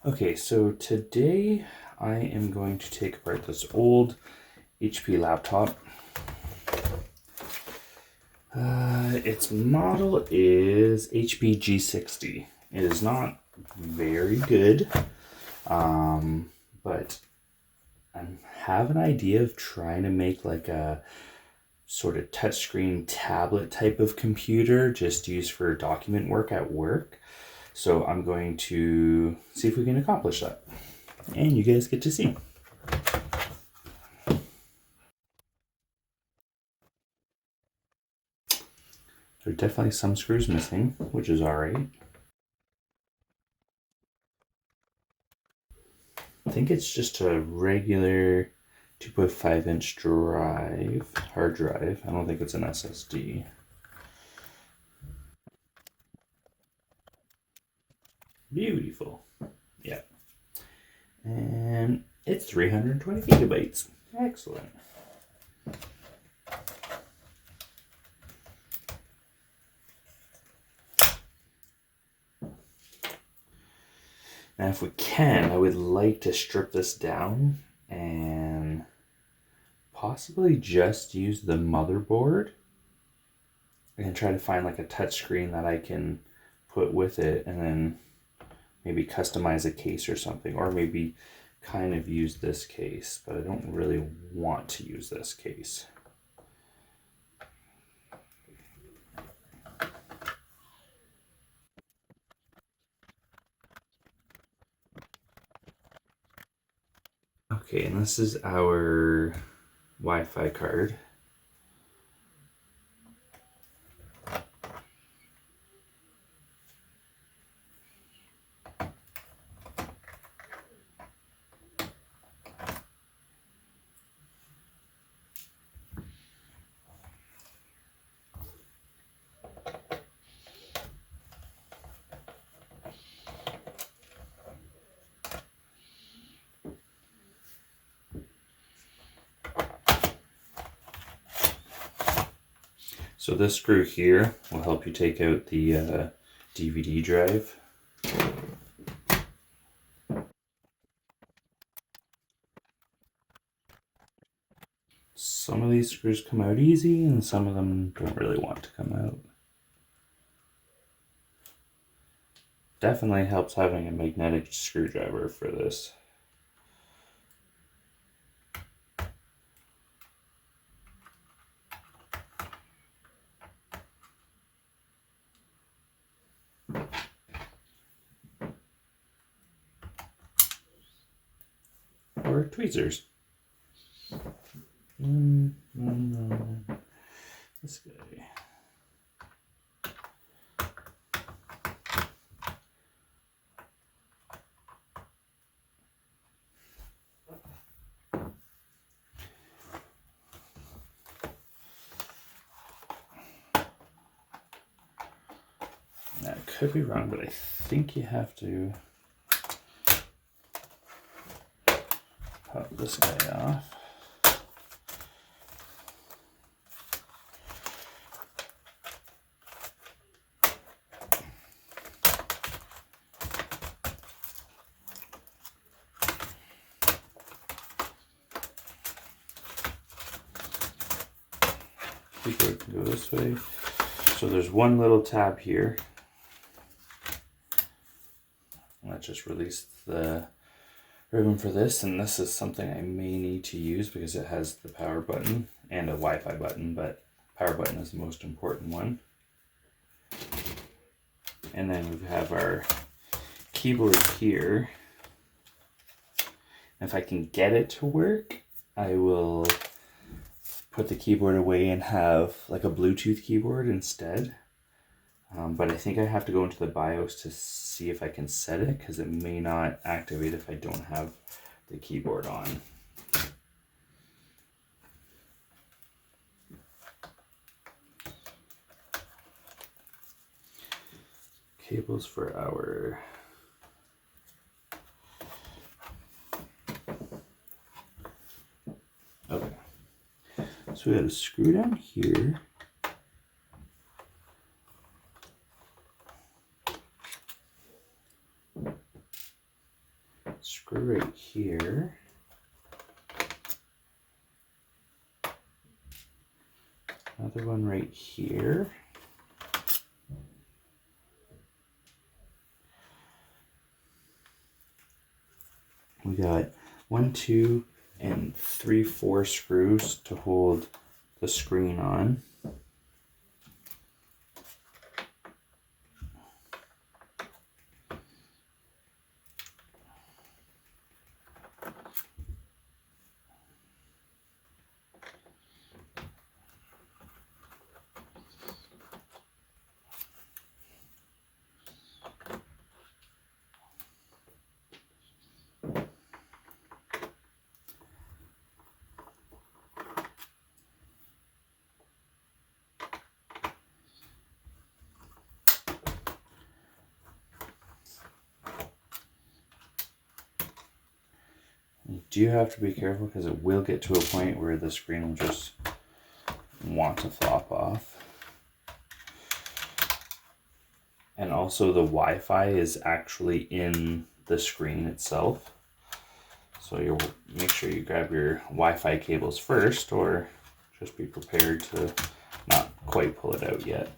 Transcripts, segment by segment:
Okay, so today I am going to take apart this old HP laptop. Its model is HP G60. It is not very good, but I have an idea of trying to make like a sort of touchscreen tablet type of computer just used for document work at work. So I'm going to see if we can accomplish that. And you guys get to see. There are definitely some screws missing, which is alright. I think it's just a regular 2.5-inch drive, hard drive. I don't think it's an SSD. Beautiful. Yeah. And it's 320 gigabytes. Excellent. Now if we can, I would like to strip this down and possibly just use the motherboard and try to find like a touch screen that I can put with it, and then maybe customize a case or something, or maybe kind of use this case, but I don't really want to use this case. Okay, and this is our Wi-Fi card. So this screw here will help you take out the DVD drive. Some of these screws come out easy and some of them don't really want to come out. Definitely helps having a magnetic screwdriver for this. Or tweezers. This guy. That could be wrong, but I think you have to pop this guy off. Keyboard can go this way. So there's one little tab here. Let's just release the ribbon for this, and this is something I may need to use because it has the power button and a Wi-Fi button, but power button is the most important one. And then we have our keyboard here. If I can get it to work, I will put the keyboard away and have like a Bluetooth keyboard instead. But I think I have to go into the BIOS to see if I can set it, because it may not activate if I don't have the keyboard on. Cables for our okay. So we got a screw down here. screw right here. Another one right here. We got 1, 2, and 3, 4 screws to hold the screen on. You do have to be careful because it will get to a point where the screen will just want to flop off. And also the Wi-Fi is actually in the screen itself. So you'll make sure you grab your Wi-Fi cables first, or just be prepared to not quite pull it out yet.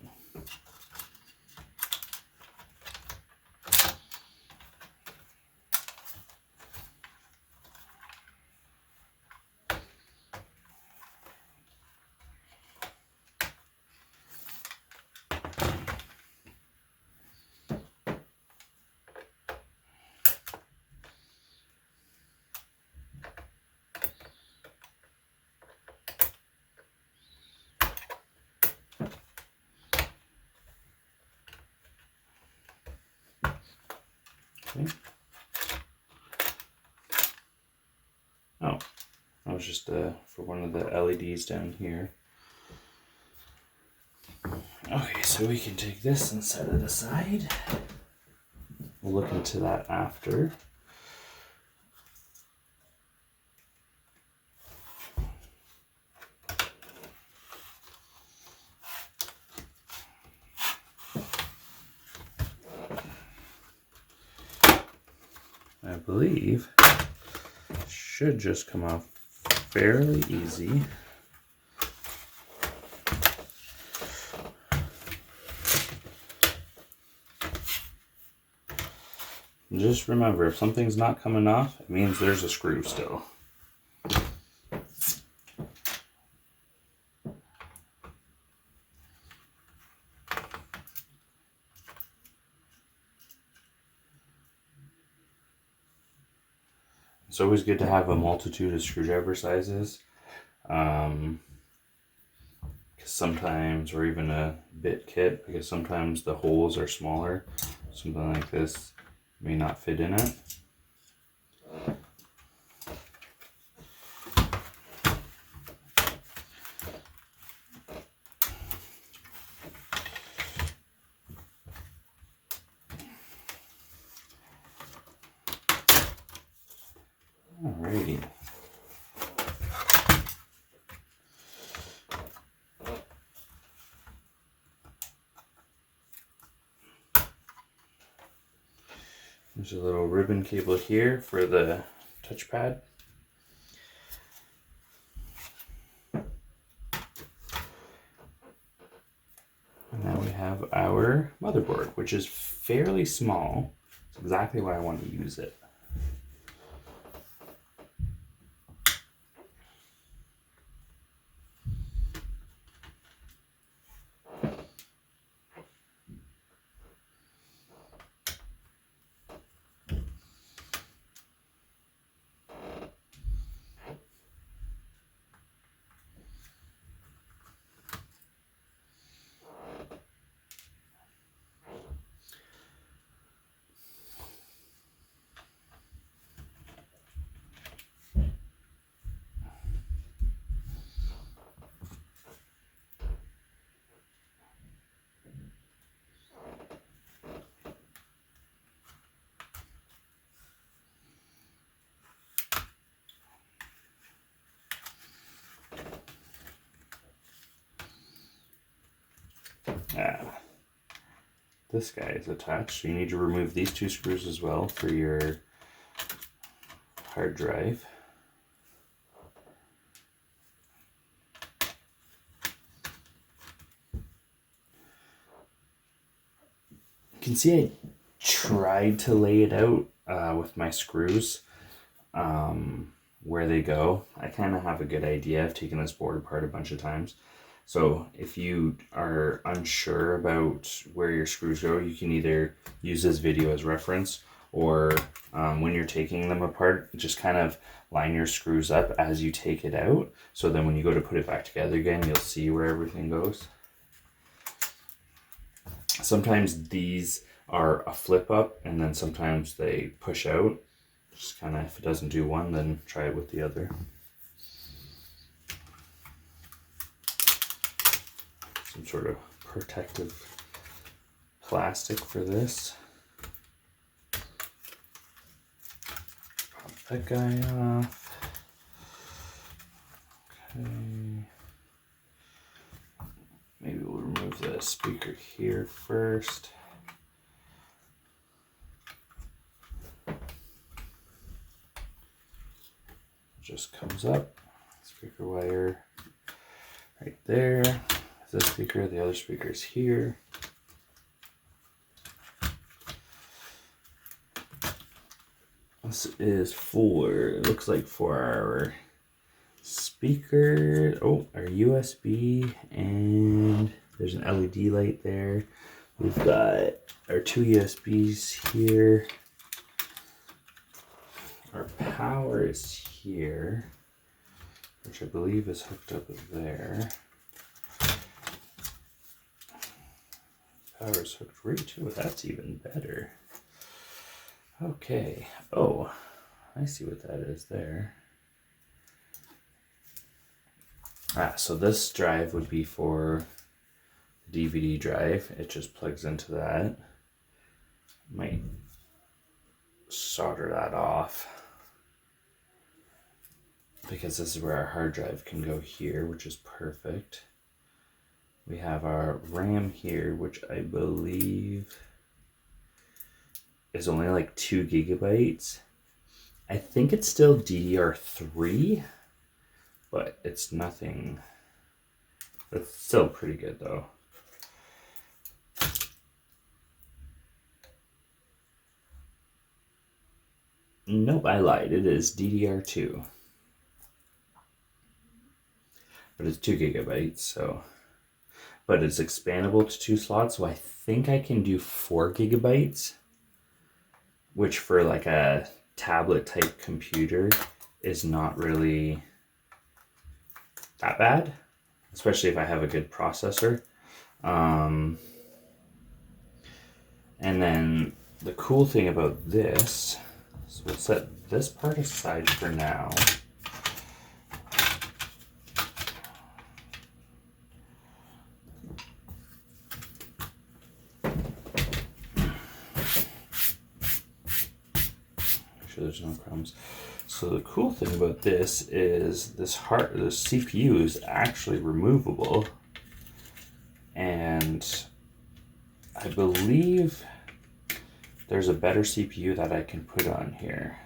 Okay. Oh, that was just for one of the LEDs down here. Okay, so we can take this and set it aside. We'll look into that after. I believe it should just come off fairly easy. And just remember, if something's not coming off, it means there's a screw still. It's always good to have a multitude of screwdriver sizes. Because sometimes, or even a bit kit, because sometimes the holes are smaller. Something like this may not fit in it. Alrighty. There's a little ribbon cable here for the touchpad. And now we have our motherboard, which is fairly small. It's exactly why I want to use it. This guy is attached, so you need to remove these two screws as well for your hard drive. You can see I tried to lay it out with my screws where they go. I kind of have a good idea. I've taken this board apart a bunch of times. So if you are unsure about where your screws go, you can either use this video as reference, or when you're taking them apart, just kind of line your screws up as you take it out. So then when you go to put it back together again, you'll see where everything goes. Sometimes these are a flip up, and then sometimes they push out. Just kind of, if it doesn't do one, then try it with the other. Some sort of protective plastic for this. Pop that guy off. Okay. Maybe we'll remove the speaker here first. Just comes up. Speaker wire right there. This speaker, the other speaker is here. This is for, it looks like for our speaker, our USB, and there's an LED light there. We've got our two USBs here. Our power is here, which I believe is hooked up there. Power is hooked right to it. That's even better. Okay. Oh, I see what that is there. So this drive would be for the DVD drive. It just plugs into that. Might solder that off, because this is where our hard drive can go here, which is perfect. We have our RAM here, which I believe is only like 2 gigabytes. I think it's still DDR3, but it's nothing. It's still pretty good though. Nope, I lied. It is DDR2. But it's 2 gigabytes, so. But it's expandable to 2 slots, so I think I can do 4 gigabytes, which for like a tablet type computer is not really that bad, especially if I have a good processor. And then the cool thing about this, so we'll set this part aside for now. There's no crumbs. So the cool thing about this is this CPU is actually removable, and I believe there's a better CPU that I can put on here.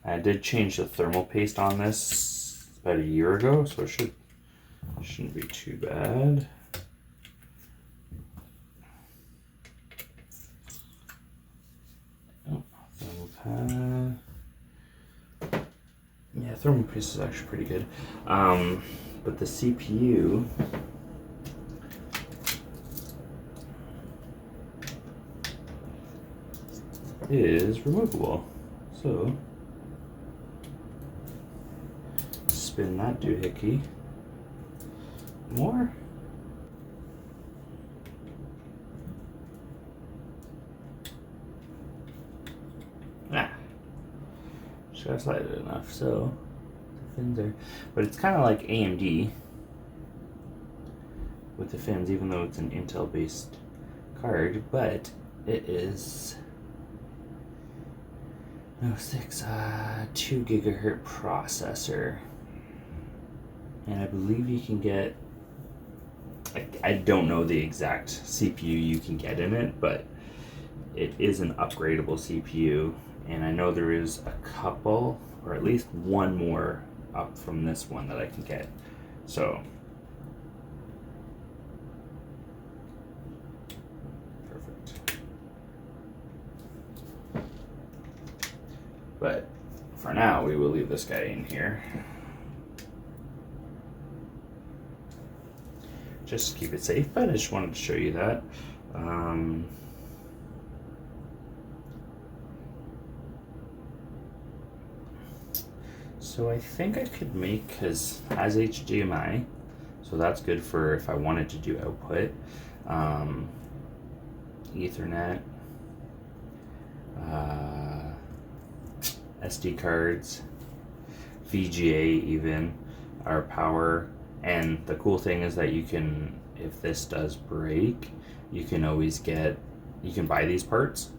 I did change the thermal paste on this about a year ago, so it shouldn't be too bad. Yeah, thermal paste is actually pretty good. But the CPU is removable. So spin that doohickey more. Just slide it enough so the fins are, but it's kind of like AMD with the fins, even though it's an Intel based card, but it is 2 gigahertz processor, and I believe you can get, I don't know the exact CPU you can get in it, but it is an upgradable CPU, and I know there is a couple, or at least one more up from this one that I can get. So perfect. But for now, we will leave this guy in here. Just to keep it safe, but I just wanted to show you that. So I think I could make, because it has HDMI, so that's good for if I wanted to do output. Ethernet, SD cards, VGA even, our power. And the cool thing is that you can, if this does break, you can always get, you can buy these parts.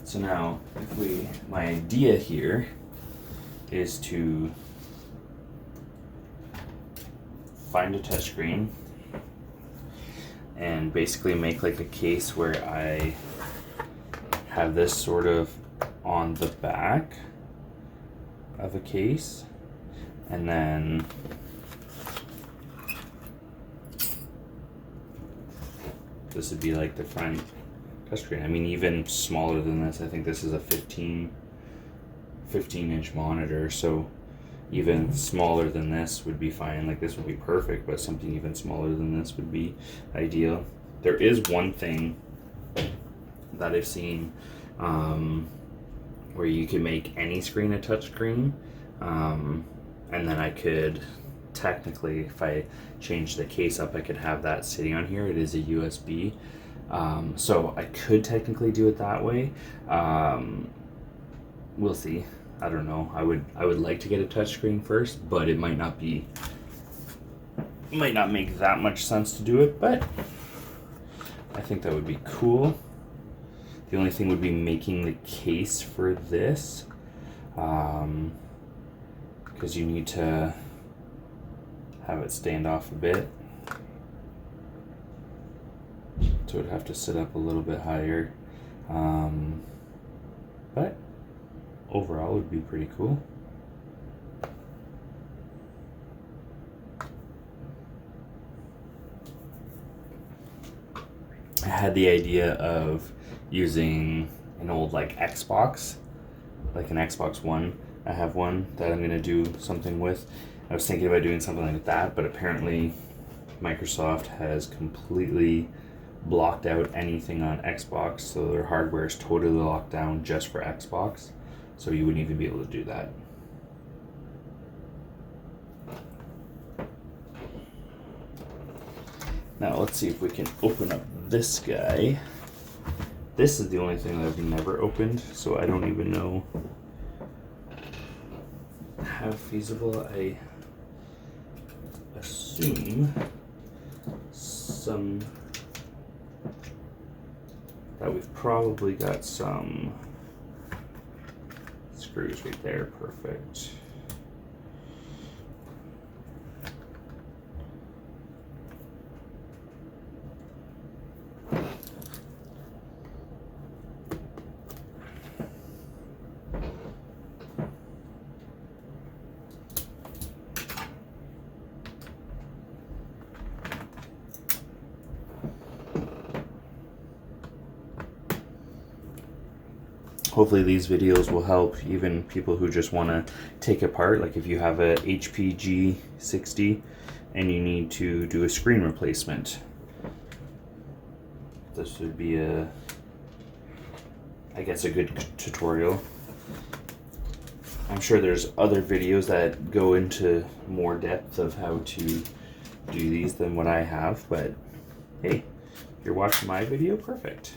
So now, my idea here is to find a touchscreen and basically make like a case where I have this sort of on the back of a case, and then this would be like the front touchscreen. I mean, even smaller than this. I think this is a 15-inch monitor, so even smaller than this would be fine. Like this would be perfect, but something even smaller than this would be ideal. There is one thing that I've seen where you can make any screen a touchscreen, and then I could technically, if I change the case up, I could have that sitting on here. It is a USB. So I could technically do it that way. We'll see. I don't know. I would like to get a touchscreen first, but it might not make that much sense to do it, but I think that would be cool. The only thing would be making the case for this, because you need to have it stand off a bit. So it'd have to sit up a little bit higher, but overall it would be pretty cool. I had the idea of using an old like Xbox, like an Xbox One. I have one that I'm gonna do something with. I was thinking about doing something like that, but apparently Microsoft has completely blocked out anything on Xbox, so their hardware is totally locked down just for Xbox, so you wouldn't even be able to do that. Now let's see if we can open up this guy. This is the only thing that I've never opened, so I don't even know how feasible. I assume that we've probably got some screws right there. Perfect. Hopefully these videos will help even people who just want to take apart, like if you have a HP G60 and you need to do a screen replacement. This would be I guess a good tutorial. I'm sure there's other videos that go into more depth of how to do these than what I have, but hey, if you're watching my video, perfect.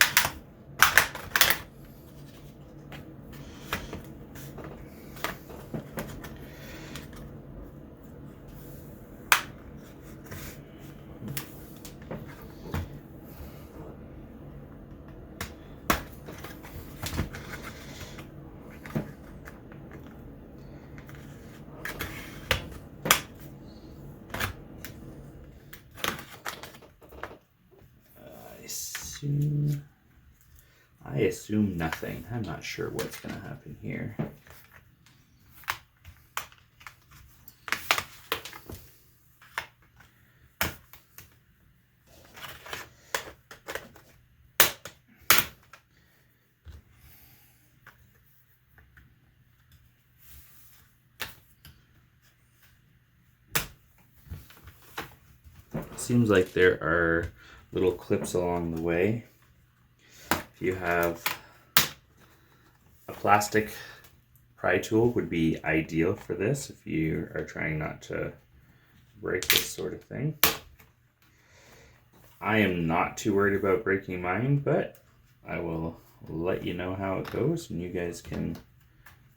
assume nothing. I'm not sure what's going to happen here. Seems like there are little clips along the way. If you have a plastic pry tool, would be ideal for this if you are trying not to break this sort of thing. I am not too worried about breaking mine, but I will let you know how it goes and you guys can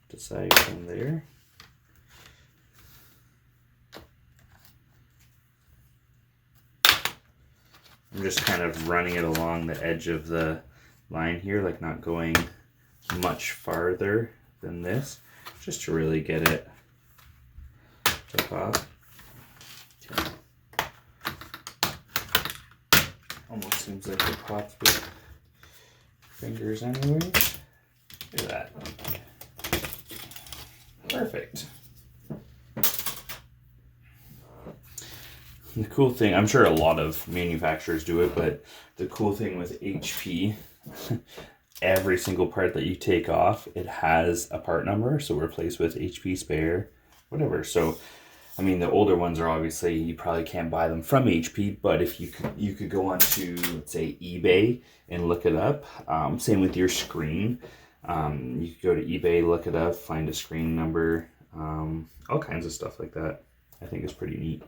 decide from there. I'm just kind of running it along the edge of the line here, like not going much farther than this, just to really get it to pop. Okay. Almost seems like it pops with fingers anyway. Look at that. Perfect. The cool thing, I'm sure a lot of manufacturers do it, but the cool thing with HP, every single part that you take off, it has a part number, so replace with HP spare, whatever. So, I mean, the older ones are obviously, you probably can't buy them from HP, but if you could go onto, let's say, eBay and look it up. Same with your screen. You could go to eBay, look it up, find a screen number, all kinds of stuff like that. I think it's pretty neat.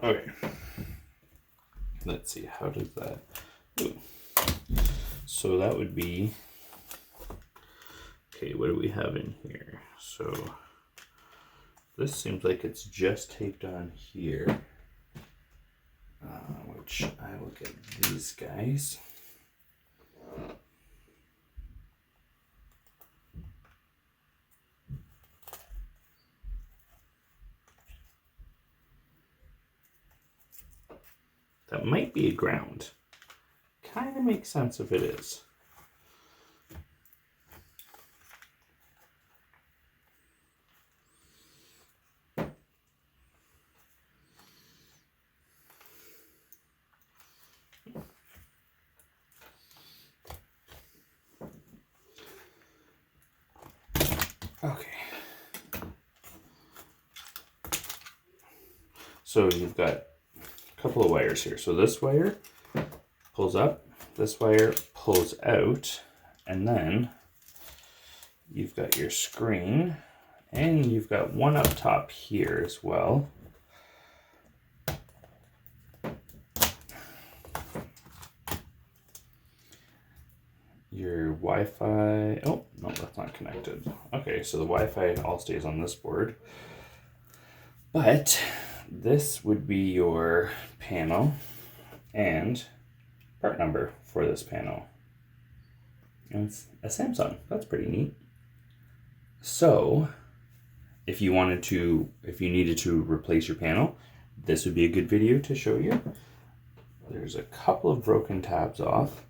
Okay, let's see, how does that, ooh. So that would be, okay, what do we have in here? So this seems like it's just taped on here, which I will get these guys. That might be a ground. Kind of makes sense if it is. Okay. So you've got a couple of wires here. So this wire pulls up, this wire pulls out, and then you've got your screen, and you've got one up top here as well. Your Wi-Fi, oh, no, that's not connected. Okay, so the Wi-Fi all stays on this board. But this would be your panel and part number for this panel. And it's a Samsung. That's pretty neat. So if you needed to replace your panel, this would be a good video to show you. There's a couple of broken tabs off.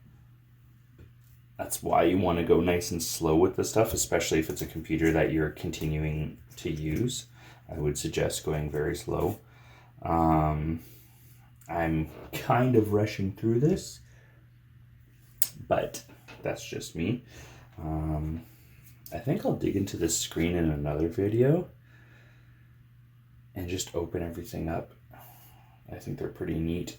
That's why you want to go nice and slow with the stuff, especially if it's a computer that you're continuing to use. I would suggest going very slow. I'm kind of rushing through this, but that's just me. I think I'll dig into this screen in another video and just open everything up. I think they're pretty neat.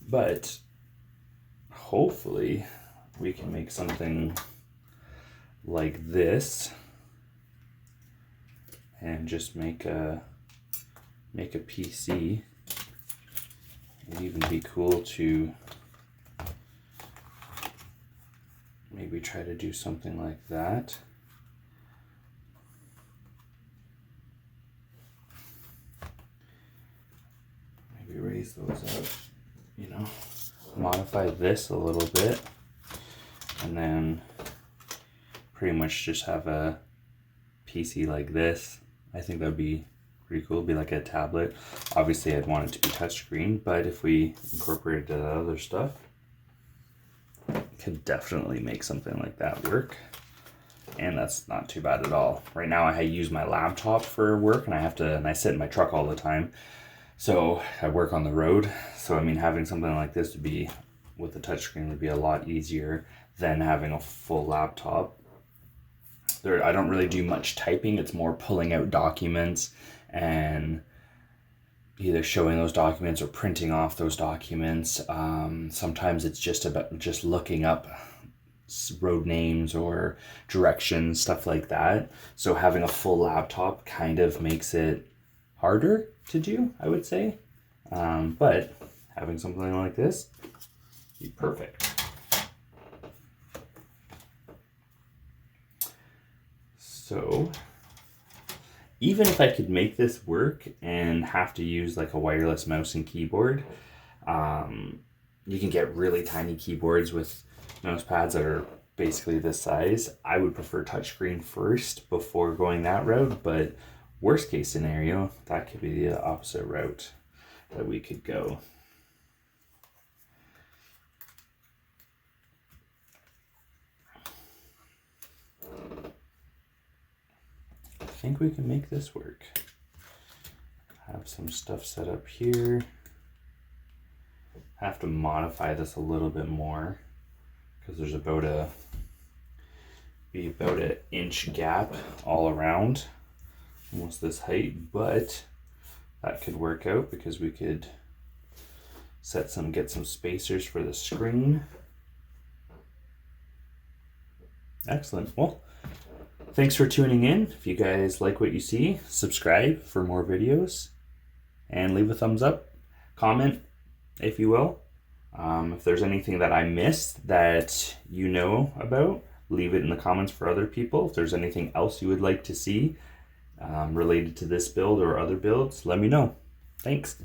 But hopefully we can make something like this and just make a PC. It'd even be cool to maybe try to do something like that. Maybe raise those up, you know, modify this a little bit, and then pretty much just have a PC like this. I think that would be pretty cool. It'd be like a tablet. Obviously I'd want it to be touchscreen, but if we incorporated the other stuff, could definitely make something like that work. And that's not too bad at all. Right now I use my laptop for work, and I sit in my truck all the time. So I work on the road. So I mean, having something like this would be, with the touchscreen, would be a lot easier than having a full laptop. I don't really do much typing. It's more pulling out documents and either showing those documents or printing off those documents. Sometimes it's just about just looking up road names or directions, stuff like that. So having a full laptop kind of makes it harder to do, I would say. But having something like this would be perfect. So even if I could make this work and have to use like a wireless mouse and keyboard, you can get really tiny keyboards with mouse pads that are basically this size. I would prefer touchscreen first before going that route, but worst case scenario, that could be the opposite route that we could go. I think we can make this work. Have some stuff set up here. Have to modify this a little bit more because there's about an inch gap all around, almost this height, but that could work out because we could get some spacers for the screen. Excellent. Well, thanks for tuning in. If you guys like what you see, subscribe for more videos and leave a thumbs up, comment if you will. If there's anything that I missed that you know about, leave it in the comments for other people. If there's anything else you would like to see related to this build or other builds, let me know. Thanks.